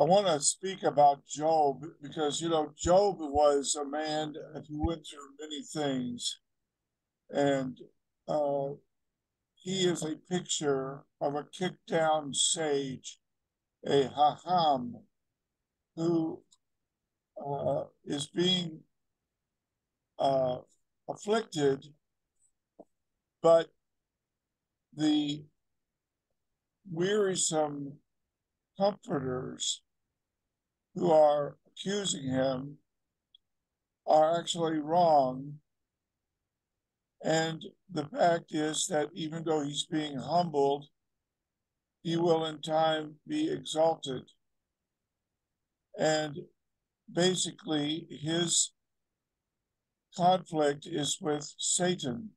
I want to speak about Job because, Job was a man who went through many things. And he is a picture of a kicked down sage, a haham, who is being afflicted, but the wearisome comforters who are accusing him are actually wrong. And the fact is that even though he's being humbled, he will in time be exalted. And basically, his conflict is with Satan,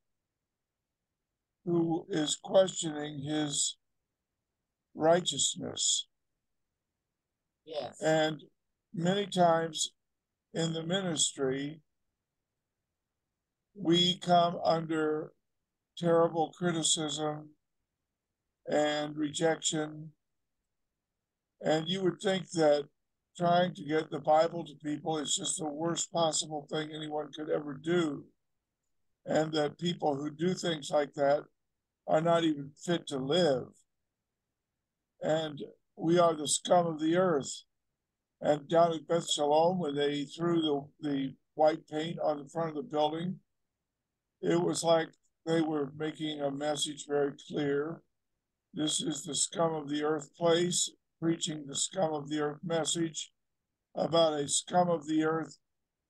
who is questioning his righteousness. Yes. And many times in the ministry, we come under terrible criticism and rejection. And you would think that trying to get the Bible to people is just the worst possible thing anyone could ever do. And that people who do things like that are not even fit to live. And we are the scum of the earth. And down at Beth Shalom, when they threw the white paint on the front of the building, it was like they were making a message very clear. This is the scum of the earth place, preaching the scum of the earth message about a scum of the earth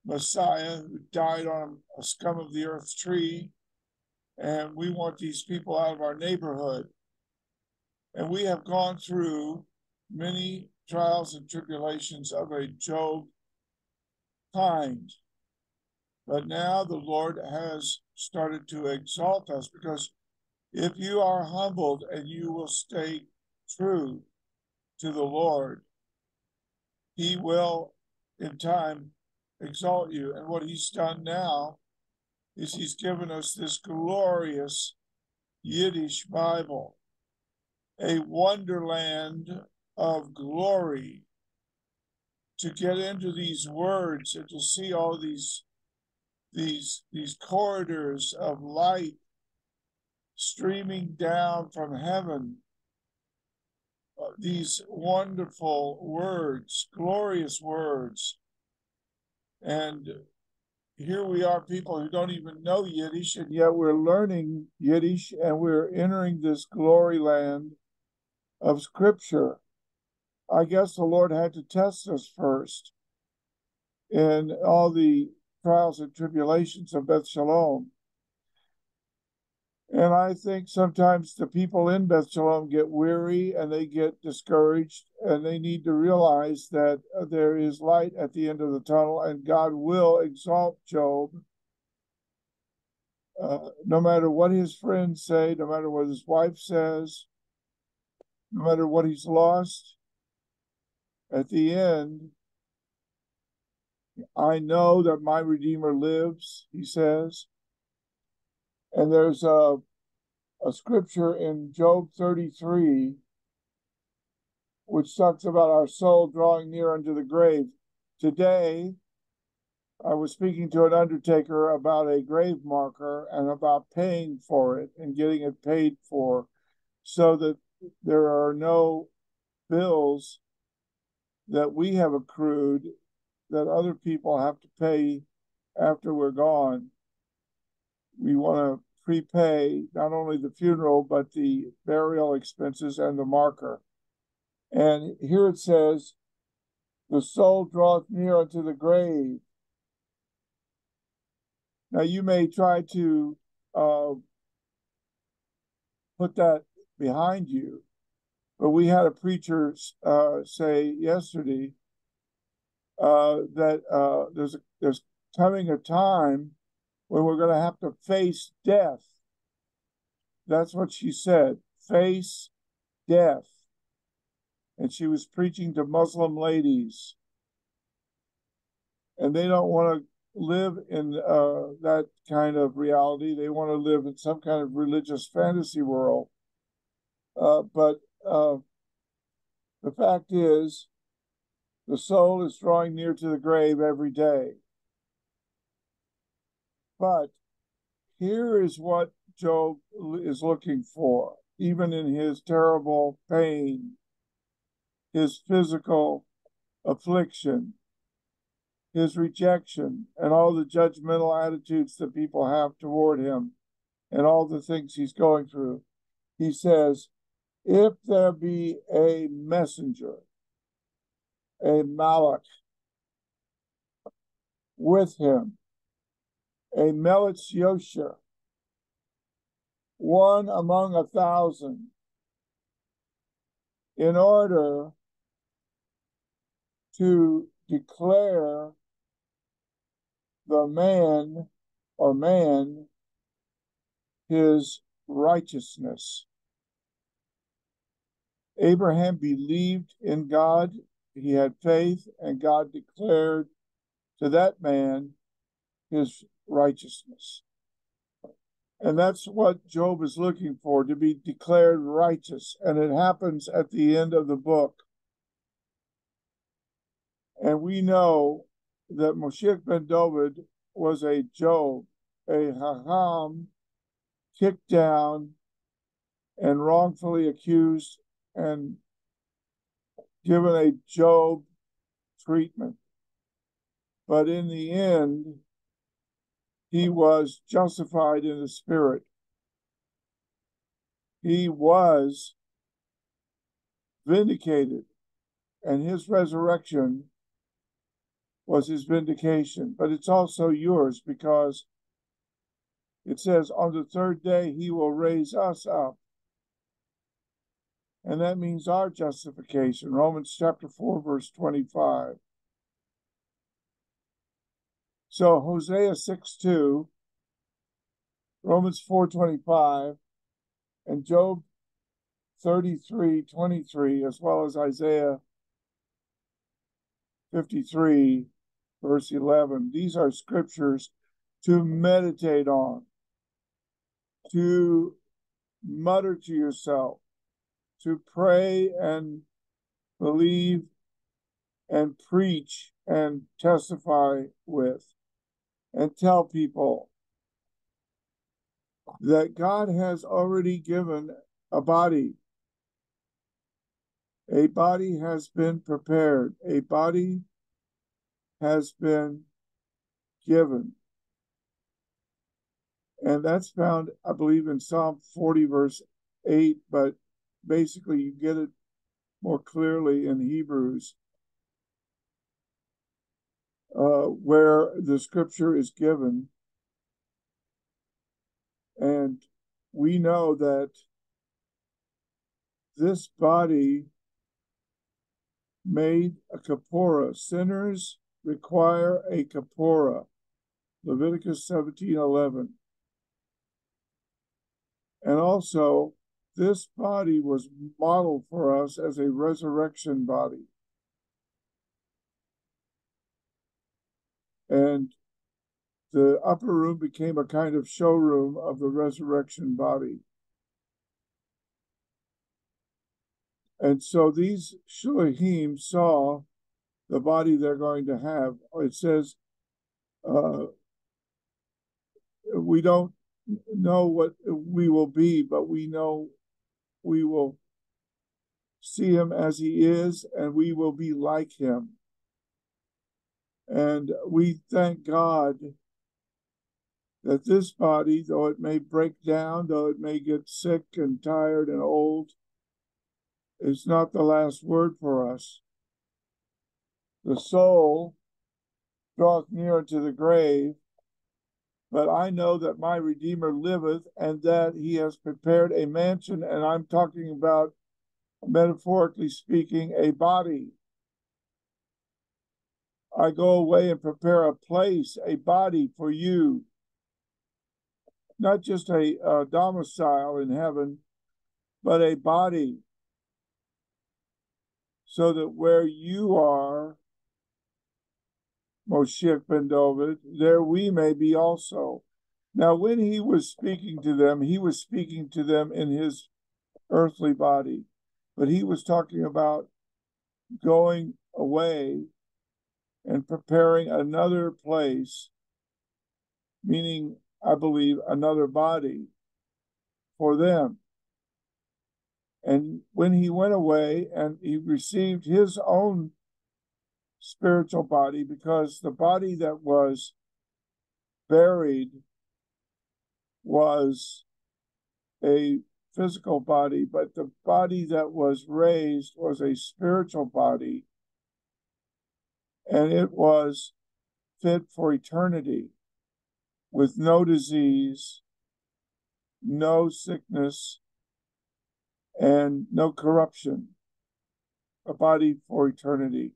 Messiah who died on a scum of the earth tree. And we want these people out of our neighborhood. And we have gone through many trials and tribulations of a Job kind. But now the Lord has started to exalt us, because if you are humbled and you will stay true to the Lord, he will in time exalt you. And what he's done now is he's given us this glorious Yiddish Bible, a wonderland of glory, to get into these words and to see all these corridors of light streaming down from heaven, these wonderful words, glorious words. And here we are, people who don't even know Yiddish, and yet we're learning Yiddish, and we're entering this glory land of Scripture. I guess the Lord had to test us first in all the trials and tribulations of Beth Shalom. And I think sometimes the people in Beth Shalom get weary and they get discouraged, and they need to realize that there is light at the end of the tunnel, and God will exalt Job. No matter what his friends say, no matter what his wife says, no matter what he's lost, at the end, I know that my Redeemer lives, he says. And there's a scripture in Job 33, which talks about our soul drawing near unto the grave. Today, I was speaking to an undertaker about a grave marker and about paying for it and getting it paid for, so that there are no bills that we have accrued that other people have to pay after we're gone. We want to prepay not only the funeral, but the burial expenses and the marker. And here it says, the soul draweth near unto the grave. Now you may try to put that behind you, but we had a preacher say yesterday that there's coming a time when we're going to have to face death. That's what she said, face death. And she was preaching to Muslim ladies. And they don't want to live in that kind of reality. They want to live in some kind of religious fantasy world. But the fact is The soul is drawing near to the grave every day. But here is what Job is looking for, even in his terrible pain, his physical affliction, his rejection, and all the judgmental attitudes that people have toward him, and all the things he's going through. He says, if there be a messenger, a Melech, with him, a Melech Yosher, one among 1,000, in order to declare the man or man his righteousness. Abraham believed in God, he had faith, and God declared to that man his righteousness. And that's what Job is looking for, to be declared righteous. And it happens at the end of the book. And we know that Moshiach ben David was a Job, a Hacham, kicked down and wrongfully accused and given a Job treatment. But in the end, he was justified in the spirit. He was vindicated, and his resurrection was his vindication. But it's also yours, because it says on the third day he will raise us up. And that means our justification. Romans chapter 4, verse 25. So Hosea 6:2, Romans 4:25, and Job 33:23, as well as Isaiah 53, verse 11. These are scriptures to meditate on, to mutter to yourself, to pray and believe and preach and testify with, and tell people that God has already given a body. A body has been prepared. A body has been given. And that's found, I believe, in Psalm 40, verse 8, but basically you get it more clearly in Hebrews, where the scripture is given. And we know that this body made a kapora. Sinners require a kapora. Leviticus 17:11. And also, this body was modeled for us as a resurrection body. And the upper room became a kind of showroom of the resurrection body. And so these Shulahim saw the body they're going to have. It says, we don't know what we will be, but we know we will see him as he is, and we will be like him. And we thank God that this body, though it may break down, though it may get sick and tired and old, is not the last word for us. The soul draweth near to the grave, but I know that my Redeemer liveth, and that he has prepared a mansion, and I'm talking about, metaphorically speaking, a body. I go away and prepare a place, a body for you. Not just a domicile in heaven, but a body. So that where you are, Moshiach ben David, there we may be also. Now, when he was speaking to them, he was speaking to them in his earthly body. But he was talking about going away and preparing another place, meaning, I believe, another body for them. And when he went away and he received his own spiritual body, because the body that was buried was a physical body, but the body that was raised was a spiritual body, and it was fit for eternity with no disease, no sickness, and no corruption, a body for eternity.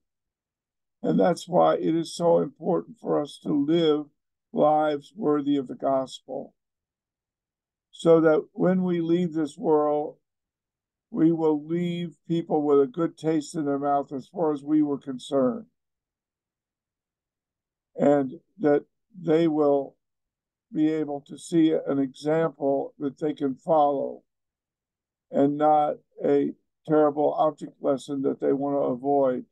And that's why it is so important for us to live lives worthy of the gospel, so that when we leave this world, we will leave people with a good taste in their mouth as far as we were concerned, and that they will be able to see an example that they can follow and not a terrible object lesson that they want to avoid.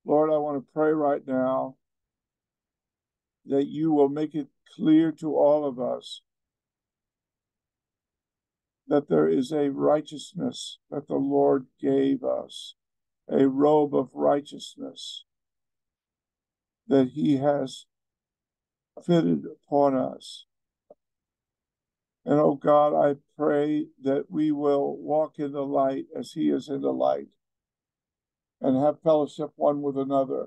Lord, I want to pray right now that you will make it clear to all of us that there is a righteousness that the Lord gave us, a robe of righteousness that he has fitted upon us. And oh God, I pray that we will walk in the light as he is in the light and have fellowship one with another,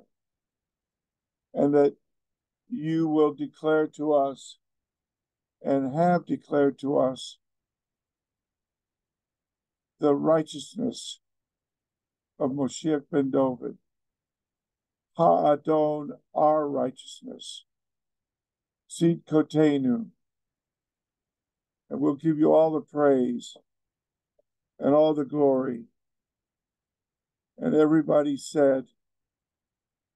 and that you will declare to us and have declared to us the righteousness of Moshiach ben David, Ha'adon, our righteousness, Sid Kotenu, and we'll give you all the praise and all the glory. And everybody said,